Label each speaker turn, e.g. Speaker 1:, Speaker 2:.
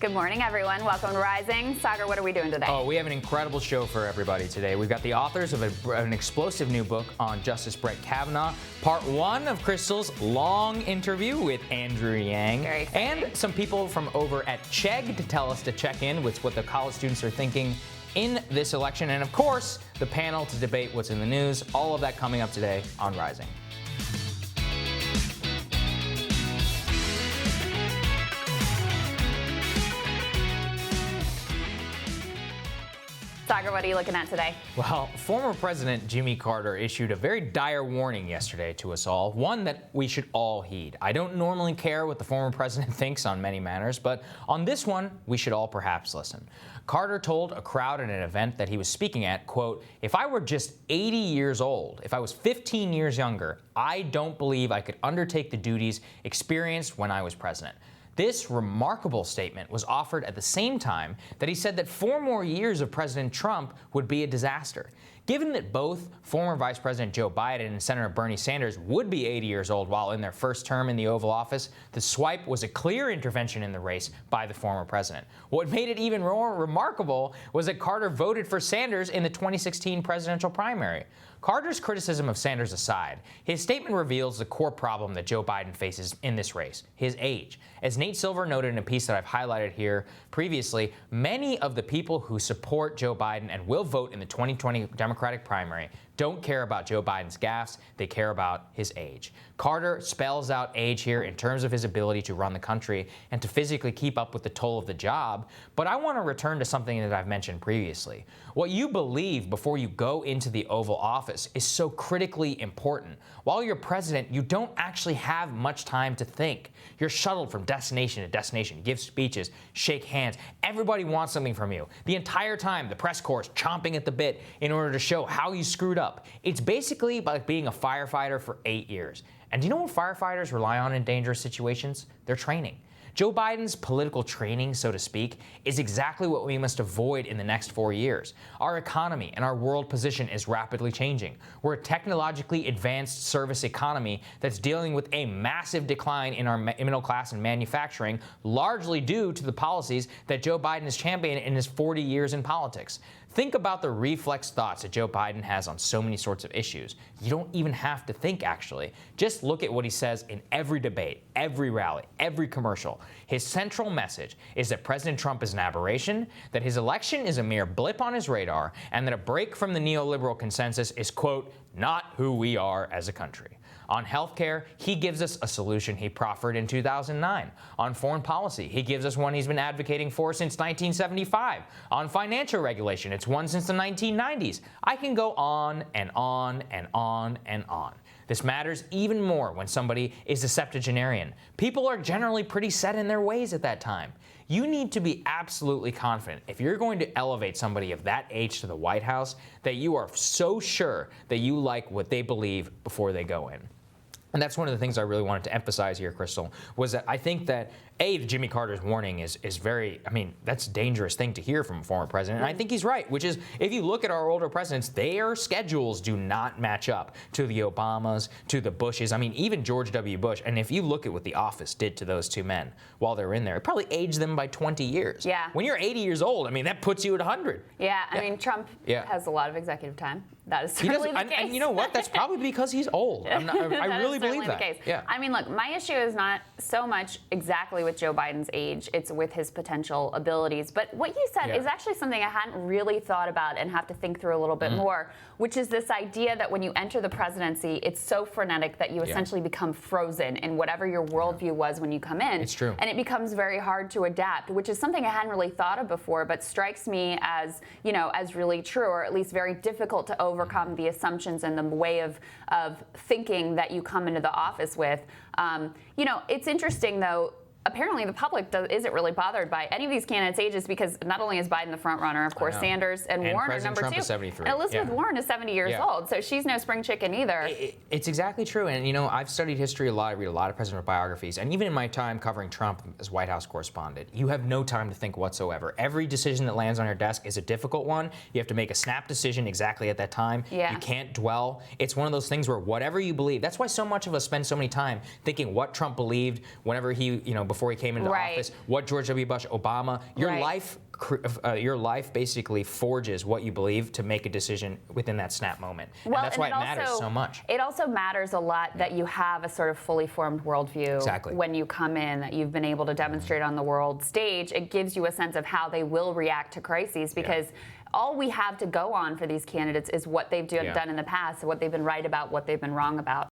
Speaker 1: Good morning, everyone. Welcome to Rising. Saagar, what are we doing today?
Speaker 2: Oh, we have an incredible show for everybody today. We've got the authors of an explosive new book on Justice Brett Kavanaugh, part one of Crystal's long interview with Andrew Yang,
Speaker 1: Very exciting.
Speaker 2: and some people from over at Chegg to tell us to check in with what the college students are thinking in this election, and of course, the panel to debate what's in the news. All of that coming up today on Rising.
Speaker 1: Saagar, what are you looking at today?
Speaker 2: Well, former President Jimmy Carter issued a very dire warning yesterday to us all, one that we should all heed. I don't normally care what the former president thinks on many matters, but on this one, we should all perhaps listen. Carter told a crowd at an event that he was speaking at, quote, "If I were just 80 years old, if I was 15 years younger, I don't believe I could undertake the duties experienced when I was president." This remarkable statement was offered at the same time that he said that 4 more years of President Trump would be a disaster. Given that both former Vice President Joe Biden and Senator Bernie Sanders would be 80 years old while in their first term in the Oval Office, the swipe was a clear intervention in the race by the former president. What made it even more remarkable was that Carter voted for Sanders in the 2016 presidential primary. Carter's criticism of Sanders aside, his statement reveals the core problem that Joe Biden faces in this race, his age. As Nate Silver noted in a piece that I've highlighted here previously, many of the people who support Joe Biden and will vote in the 2020 Democratic primary don't care about Joe Biden's gaffes, they care about his age. Carter spells out age here in terms of his ability to run the country and to physically keep up with the toll of the job, but I want to return to something that I've mentioned previously. What you believe before you go into the Oval Office is so critically important. While you're president, you don't actually have much time to think. You're shuttled from destination to destination, give speeches, shake hands. Everybody wants something from you. The entire time, the press corps is chomping at the bit in order to show how you screwed up. It's basically like being a firefighter for 8 years. And do you know what firefighters rely on in dangerous situations? Their training. Joe Biden's political training, so to speak, is exactly what we must avoid in the next 4 years. Our economy and our world position is rapidly changing. We're a technologically advanced service economy that's dealing with a massive decline in our middle class and manufacturing, largely due to the policies that Joe Biden has championed in his 40 years in politics. Think about the reflex thoughts that Joe Biden has on so many sorts of issues. You don't even have to think, actually. Just look at what he says in every debate, every rally, every commercial. His central message is that President Trump is an aberration, that his election is a mere blip on his radar, and that a break from the neoliberal consensus is, quote, not who we are as a country. On healthcare, he gives us a solution he proffered in 2009. On foreign policy, he gives us one he's been advocating for since 1975. On financial regulation, it's one since the 1990s. I can go on and on and on and on. This matters even more when somebody is a septuagenarian. People are generally pretty set in their ways at that time. You need to be absolutely confident if you're going to elevate somebody of that age to the White House that you are so sure that you like what they believe before they go in. And that's one of the things I really wanted to emphasize here, Crystal, was that I think that, Jimmy Carter's warning is very, that's a dangerous thing to hear from a former president. And I think he's right, which is, if you look at our older presidents, their schedules do not match up to the Obamas, to the Bushes. Even George W. Bush. And if you look at what the office did to those two men while they were in there, it probably aged them by 20 years.
Speaker 1: Yeah.
Speaker 2: When you're 80 years old, that puts you at 100.
Speaker 1: Yeah, Trump has a lot of executive time. That is certainly the case.
Speaker 2: And you know what? That's probably because he's old. I really believe that.
Speaker 1: The case.
Speaker 2: Yeah.
Speaker 1: Look, my issue is not so much exactly with Joe Biden's age. It's with his potential abilities. But what you said is actually something I hadn't really thought about and have to think through a little bit more, which is this idea that when you enter the presidency, it's so frenetic that you essentially become frozen in whatever your worldview was when you come in.
Speaker 2: It's true.
Speaker 1: And it becomes very hard to adapt, which is something I hadn't really thought of before, but strikes me as, as really true, or at least very difficult to overcome the assumptions and the way of thinking that you come into the office with. It's interesting, though. Apparently, the public isn't really bothered by any of these candidates' ages because not only is Biden the front runner, of course, Sanders and Warren are number
Speaker 2: Trump
Speaker 1: 2.
Speaker 2: Is 73.
Speaker 1: And Elizabeth Warren is 70 years old, so she's no spring chicken either.
Speaker 2: It's exactly true. And, I've studied history a lot. I read a lot of president biographies. And even in my time covering Trump as White House correspondent, you have no time to think whatsoever. Every decision that lands on your desk is a difficult one. You have to make a snap decision exactly at that time.
Speaker 1: Yeah.
Speaker 2: You can't dwell. It's one of those things where whatever you believe, that's why so much of us spend so many time thinking what Trump believed whenever he, before he came into
Speaker 1: Right.
Speaker 2: office, what George W. Bush, Obama, your
Speaker 1: Right.
Speaker 2: your life basically forges what you believe to make a decision within that snap moment.
Speaker 1: Well,
Speaker 2: and that's why
Speaker 1: and
Speaker 2: it matters so much.
Speaker 1: It also matters a lot that you have a sort of fully formed worldview
Speaker 2: Exactly.
Speaker 1: when you come in, that you've been able to demonstrate on the world stage. It gives you a sense of how they will react to crises, because all we have to go on for these candidates is what they've done in the past, what they've been right about, what they've been wrong about.